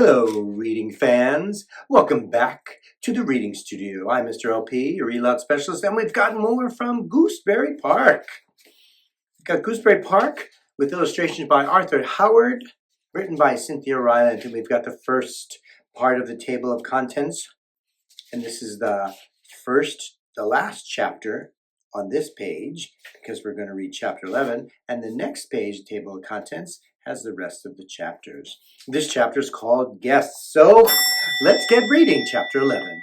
Hello, reading fans. Welcome back to the Reading Studio. I'm Mr. LP, your Aloud specialist, and we've got more from Gooseberry Park. We've got Gooseberry Park with illustrations by Arthur Howard, written by Cynthia Rylant, and we've got the first part of the table of contents. And this is the last chapter on this page, because we're going to read chapter 11, and the next page, table of contents, has the rest of the chapters. This chapter is called Guests, so let's get reading chapter 11.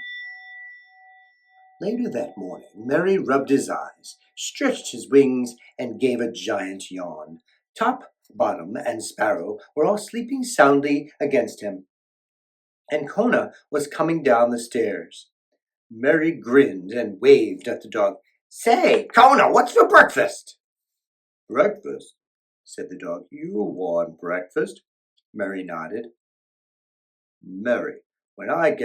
Later that morning, Mary rubbed his eyes, stretched his wings, and gave a giant yawn. Top, Bottom, and Sparrow were all sleeping soundly against him, and Kona was coming down the stairs. Mary grinned and waved at the dog. "Say, Kona, what's for breakfast?" "Breakfast?" said the dog. "You want breakfast?" Mary nodded. "Mary, when I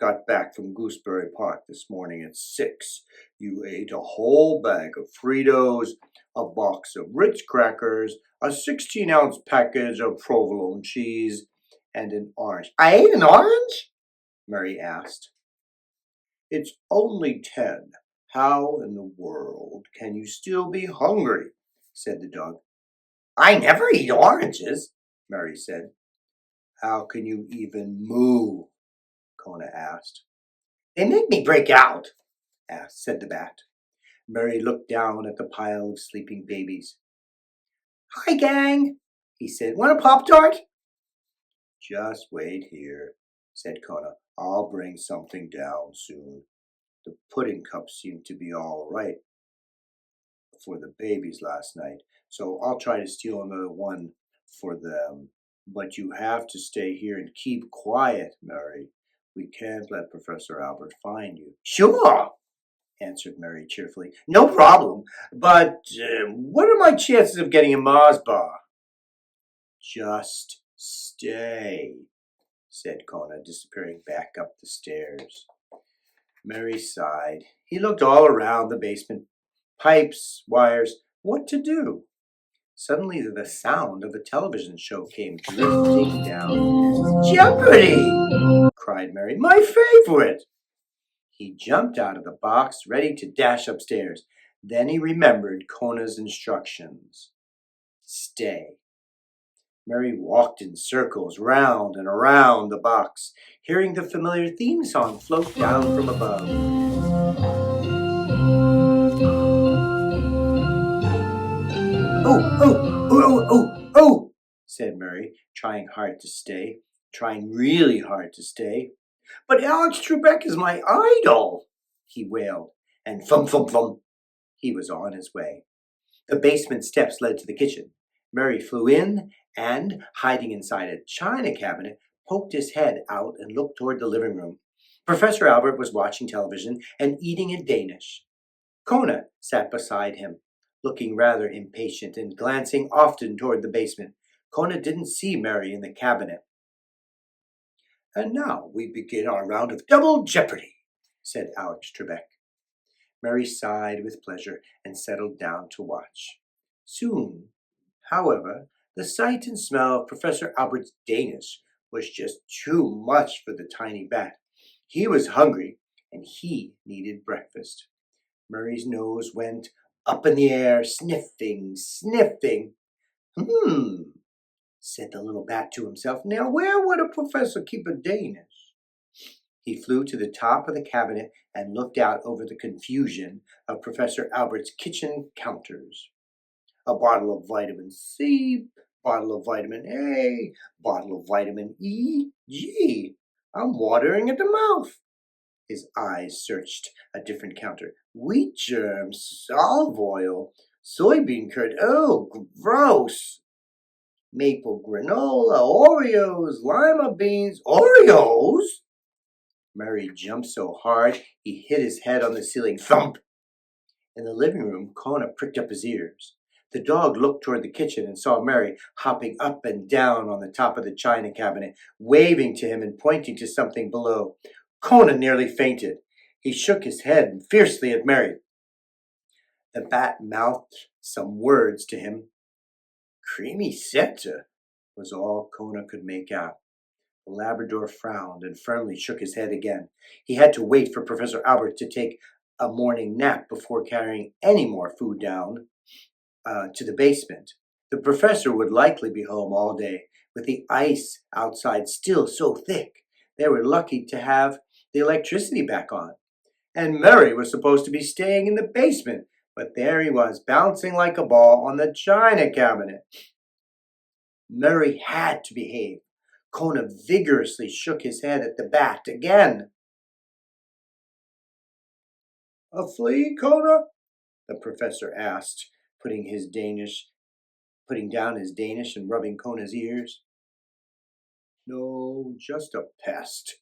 got back from Gooseberry Park this morning at 6, you ate a whole bag of Fritos, a box of Ritz crackers, a 16-ounce package of provolone cheese, and an orange." "I ate an orange?" Mary asked. "It's only 10. How in the world can you still be hungry?" said the dog. "I never eat oranges," Mary said. "How can you even moo?" Kona asked. "They make me break out," said the bat. Mary looked down at the pile of sleeping babies. "Hi, gang," he said. "Want a Pop-Tart?" "Just wait here," said Kona. "I'll bring something down soon. The pudding cups seem to be all right for the babies last night, so I'll try to steal another one for them. But you have to stay here and keep quiet, Mary. We can't let Professor Albert find you." "Sure," answered Mary cheerfully. "No problem. But what are my chances of getting a Mars bar?" "Just stay," said Kona, disappearing back up the stairs. Mary sighed. He looked all around the basement. Pipes, wires, what to do? Suddenly the sound of a television show came drifting down. "Jeopardy!" cried Mary. "My favorite!" He jumped out of the box, ready to dash upstairs. Then he remembered Kona's instructions. Stay. Mary walked in circles, round and around the box, hearing the familiar theme song float down from above. Oh, said Mary, trying really hard to stay. "But Alex Trebek is my idol," he wailed, and thump, thump, thump, he was on his way. The basement steps led to the kitchen. Mary flew in and, hiding inside a china cabinet, poked his head out and looked toward the living room. Professor Albert was watching television and eating a Danish. Kona sat beside him, looking rather impatient and glancing often toward the basement. Kona didn't see Mary in the cabinet. "And now we begin our round of double jeopardy," said Alex Trebek. Mary sighed with pleasure and settled down to watch. Soon, however, the sight and smell of Professor Albert's Danish was just too much for the tiny bat. He was hungry, and he needed breakfast. Mary's nose went up in the air, sniffing, sniffing. Said the little bat to himself. "Now where would a professor keep a Danish?" He flew to the top of the cabinet and looked out over the confusion of Professor Albert's kitchen counters. A bottle of vitamin C, bottle of vitamin A, bottle of vitamin E. Gee, I'm watering at the mouth. His eyes searched a different counter. Wheat germs, olive oil, soybean curd. Oh, gross. Maple granola, Oreos, lima beans. Oreos? Mary jumped so hard he hit his head on the ceiling. Thump! In the living room, Kona pricked up his ears. The dog looked toward the kitchen and saw Mary hopping up and down on the top of the china cabinet, waving to him and pointing to something below. Kona nearly fainted. He shook his head fiercely at Mary. The bat mouthed some words to him. Creamy Seta was all Kona could make out. The Labrador frowned and firmly shook his head again. He had to wait for Professor Albert to take a morning nap before carrying any more food down to the basement. The professor would likely be home all day, with the ice outside still so thick. They were lucky to have the electricity back on. And Murray was supposed to be staying in the basement, but there he was, bouncing like a ball on the china cabinet. Murray had to behave. Kona vigorously shook his head at the bat again. "A flea, Kona?" the professor asked, putting down his Danish and rubbing Kona's ears. "No, just a pest,"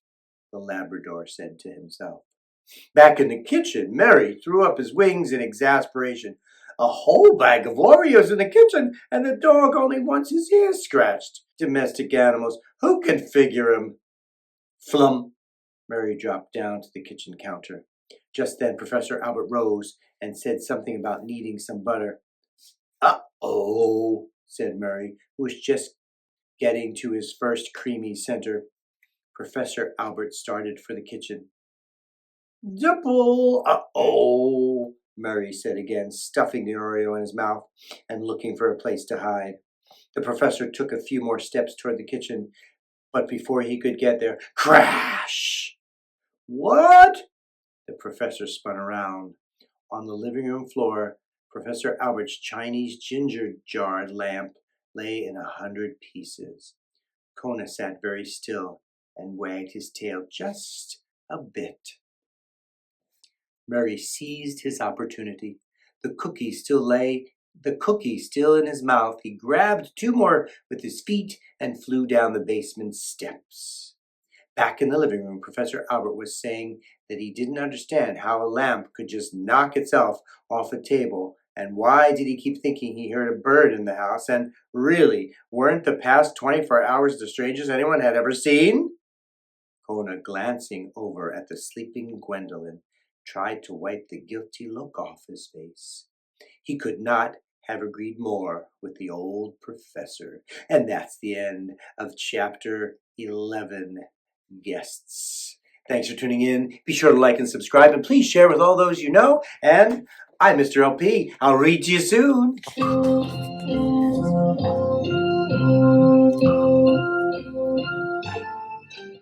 the Labrador said to himself. Back in the kitchen, Murray threw up his wings in exasperation. "A whole bag of Oreos in the kitchen, and the dog only wants his ears scratched. Domestic animals, who can figure 'em?" Flum! Murray dropped down to the kitchen counter. Just then Professor Albert rose and said something about needing some butter. "Uh-oh," said Murray, who was just getting to his first creamy center. Professor Albert started for the kitchen. "Dimple, uh-oh," Murray said again, stuffing the Oreo in his mouth and looking for a place to hide. The professor took a few more steps toward the kitchen, but before he could get there, crash! "What?" The professor spun around. On the living room floor, Professor Albert's Chinese ginger jar lamp lay in 100 pieces. Kona sat very still and wagged his tail just a bit. Murray seized his opportunity. The cookie still in his mouth. He grabbed 2 more with his feet and flew down the basement steps. Back in the living room, Professor Albert was saying that he didn't understand how a lamp could just knock itself off a table, and why did he keep thinking he heard a bird in the house, and really, weren't the past 24 hours the strangest anyone had ever seen? Kona, glancing over at the sleeping Gwendolyn, tried to wipe the guilty look off his face. He could not have agreed more with the old professor. And that's the end of chapter 11, guests. Thanks for tuning in. Be sure to like and subscribe, and please share with all those you know. And I'm Mr. LP. I'll read to you soon.